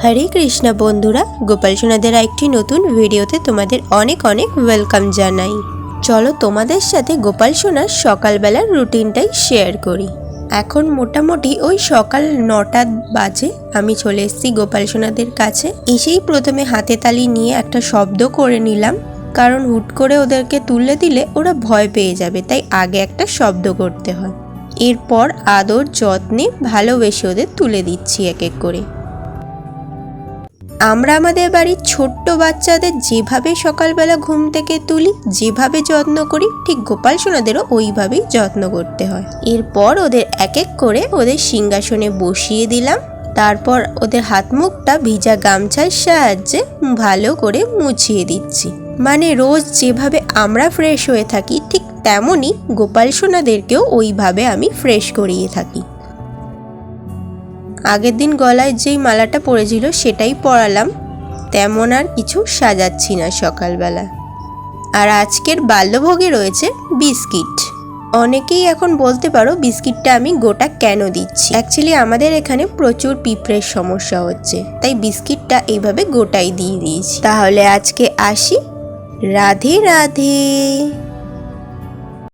হরে কৃষ্ণ বন্ধুরা, গোপাল সোনাদের একটি নতুন ভিডিওতে তোমাদের অনেক অনেক ওয়েলকাম জানাই। চলো তোমাদের সাথে গোপাল সোনার সকালবেলার রুটিনটাই শেয়ার করি। এখন মোটামুটি ওই সকাল 9টা বাজে। আমি চলে এসেছি গোপাল সোনাদের কাছে। এসেই প্রথমে হাতে তালি নিয়ে একটা শব্দ করে নিলাম, কারণ হুট করে ওদেরকে তুলে দিলে ওরা ভয় পেয়ে যাবে, তাই আগে একটা শব্দ করতে হয়। এরপর আদর যত্নে ভালোবেসে ওদের তুলে দিচ্ছি এক এক করে। আমরা আমাদের বাড়ির ছোট্ট বাচ্চাদের যেভাবে সকালবেলা ঘুম থেকে তুলি, যেভাবে যত্ন করি, ঠিক গোপাল সোনাদেরও ওইভাবেই যত্ন করতে হয়। এরপর ওদের এক এক করে ওদের সিংহাসনে বসিয়ে দিলাম। তারপর ওদের হাত মুখটা ভিজা গামছার সাহায্যে ভালো করে মুছিয়ে দিচ্ছি। মানে রোজ যেভাবে আমরা ফ্রেশ হয়ে থাকি, ঠিক তেমনই গোপাল সোনাদেরকেও ওইভাবে আমি ফ্রেশ করিয়ে থাকি। আগের দিন গলায় যেই মালাটা পড়েছিল সেটাই পরালাম, তেমন আর কিছু সাজাচ্ছি না সকালবেলা। আর আজকের বাল্যভোগে রয়েছে বিস্কিট। অনেকেই এখন বলতে পারো বিস্কিটটা আমি গোটা কেন দিচ্ছি। অ্যাকচুয়ালি আমাদের এখানে প্রচুর পিঁপড়ের সমস্যা হচ্ছে, তাই বিস্কিটটা এইভাবে গোটাই দিয়ে দিয়েছি। তাহলে আজকে আসি, রাধে রাধে।